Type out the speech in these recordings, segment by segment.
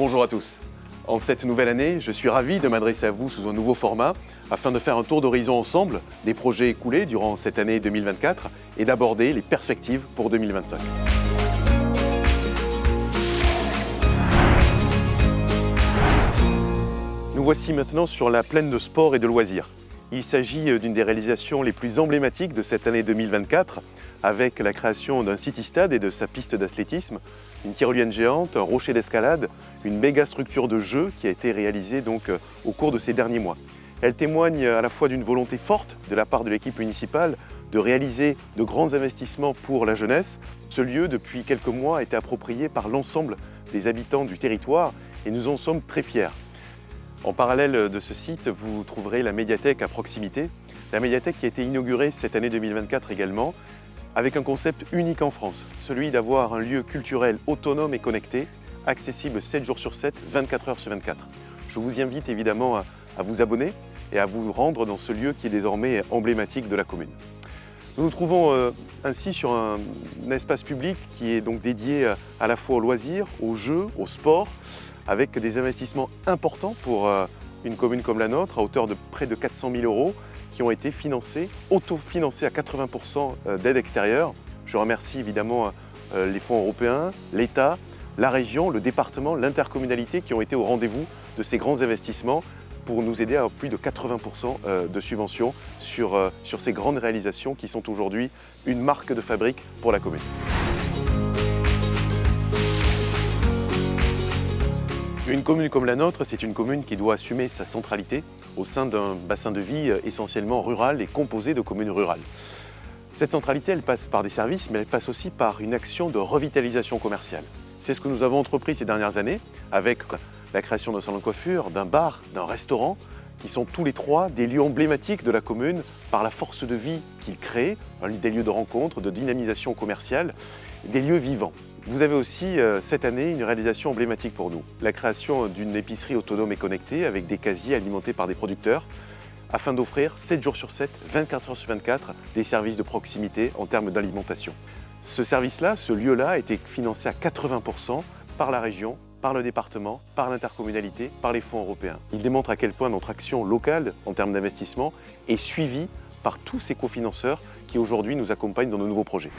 Bonjour à tous. En cette nouvelle année, je suis ravi de m'adresser à vous sous un nouveau format afin de faire un tour d'horizon ensemble des projets écoulés durant cette année 2024 et d'aborder les perspectives pour 2025. Nous voici maintenant sur la plaine de sport et de loisirs. Il s'agit d'une des réalisations les plus emblématiques de cette année 2024 avec la création d'un city-stade et de sa piste d'athlétisme, une tyrolienne géante, un rocher d'escalade, une méga structure de jeu qui a été réalisée au cours de ces derniers mois. Elle témoigne à la fois d'une volonté forte de la part de l'équipe municipale de réaliser de grands investissements pour la jeunesse. Ce lieu, depuis quelques mois, a été approprié par l'ensemble des habitants du territoire et nous en sommes très fiers. En parallèle de ce site, vous trouverez la médiathèque à proximité. La médiathèque qui a été inaugurée cette année 2024 également, avec un concept unique en France, celui d'avoir un lieu culturel autonome et connecté, accessible 7 jours sur 7, 24 heures sur 24. Je vous invite évidemment à vous abonner et à vous rendre dans ce lieu qui est désormais emblématique de la commune. Nous nous trouvons ainsi sur un espace public qui est donc dédié à la fois aux loisirs, aux jeux, au sport, avec des investissements importants pour une commune comme la nôtre, à hauteur de près de 400 000 € qui ont été financés, autofinancés à 80% d'aide extérieure. Je remercie évidemment les fonds européens, l'État, la région, le département, l'intercommunalité qui ont été au rendez-vous de ces grands investissements pour nous aider à plus de 80% de subventions sur ces grandes réalisations qui sont aujourd'hui une marque de fabrique pour la commune. Une commune comme la nôtre, c'est une commune qui doit assumer sa centralité au sein d'un bassin de vie essentiellement rural et composé de communes rurales. Cette centralité, elle passe par des services, mais elle passe aussi par une action de revitalisation commerciale. C'est ce que nous avons entrepris ces dernières années avec la création d'un salon de coiffure, d'un bar, d'un restaurant, qui sont tous les trois des lieux emblématiques de la commune par la force de vie qu'ils créent, des lieux de rencontre, de dynamisation commerciale, des lieux vivants. Vous avez aussi cette année une réalisation emblématique pour nous, la création d'une épicerie autonome et connectée avec des casiers alimentés par des producteurs afin d'offrir 7 jours sur 7, 24 heures sur 24 des services de proximité en termes d'alimentation. Ce service-là, ce lieu-là a été financé à 80% par la région, par le département, par l'intercommunalité, par les fonds européens. Il démontre à quel point notre action locale en termes d'investissement est suivie par tous ces cofinanceurs qui aujourd'hui nous accompagnent dans nos nouveaux projets.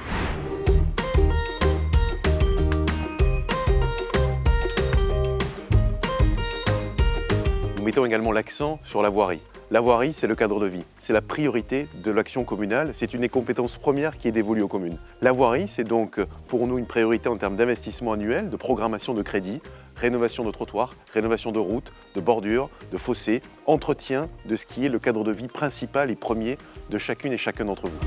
Nous mettons également l'accent sur la voirie. La voirie, c'est le cadre de vie, c'est la priorité de l'action communale, c'est une des compétences premières qui est dévolue aux communes. La voirie, c'est donc pour nous une priorité en termes d'investissement annuel, de programmation de crédit, rénovation de trottoirs, rénovation de routes, de bordures, de fossés, entretien de ce qui est le cadre de vie principal et premier de chacune et chacun d'entre vous.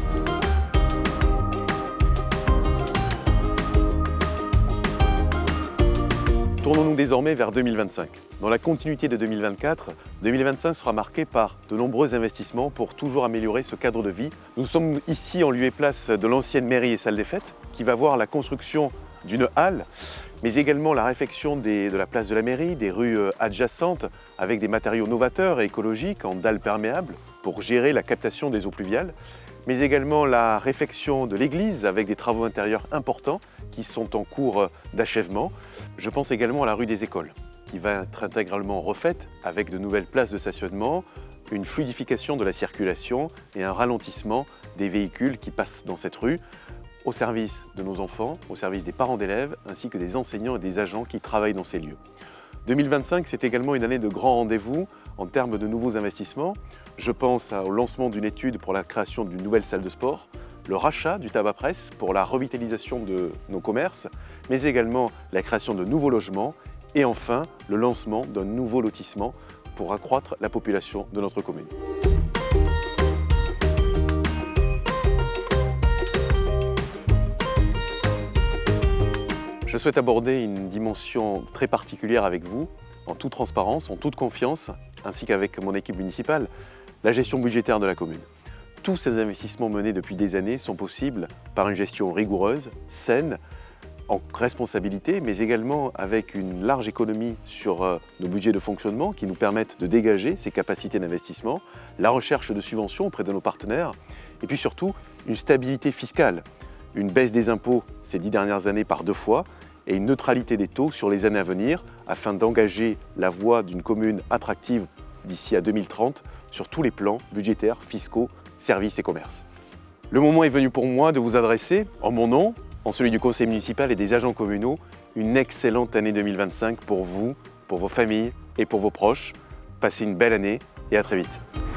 Tournons-nous désormais vers 2025. Dans la continuité de 2024, 2025 sera marqué par de nombreux investissements pour toujours améliorer ce cadre de vie. Nous sommes ici en lieu et place de l'ancienne mairie et salle des fêtes, qui va voir la construction d'une halle, mais également la réfection de la place de la mairie, des rues adjacentes, avec des matériaux novateurs et écologiques en dalles perméables pour gérer la captation des eaux pluviales, mais également la réfection de l'église avec des travaux intérieurs importants qui sont en cours d'achèvement. Je pense également à la rue des Écoles, qui va être intégralement refaite avec de nouvelles places de stationnement, une fluidification de la circulation et un ralentissement des véhicules qui passent dans cette rue, au service de nos enfants, au service des parents d'élèves, ainsi que des enseignants et des agents qui travaillent dans ces lieux. 2025, c'est également une année de grands rendez-vous en termes de nouveaux investissements. Je pense au lancement d'une étude pour la création d'une nouvelle salle de sport, le rachat du tabac presse pour la revitalisation de nos commerces, mais également la création de nouveaux logements et enfin le lancement d'un nouveau lotissement pour accroître la population de notre commune. Je souhaite aborder une dimension très particulière avec vous, en toute transparence, en toute confiance, ainsi qu'avec mon équipe municipale, la gestion budgétaire de la commune. Tous ces investissements menés depuis des années sont possibles par une gestion rigoureuse, saine, en responsabilité, mais également avec une large économie sur nos budgets de fonctionnement qui nous permettent de dégager ces capacités d'investissement, la recherche de subventions auprès de nos partenaires, et puis surtout une stabilité fiscale, une baisse des impôts ces 10 dernières années par 2 fois, et une neutralité des taux sur les années à venir afin d'engager la voie d'une commune attractive d'ici à 2030 sur tous les plans budgétaires, fiscaux, services et commerces. Le moment est venu pour moi de vous adresser, en mon nom, en celui du conseil municipal et des agents communaux, une excellente année 2025 pour vous, pour vos familles et pour vos proches. Passez une belle année et à très vite.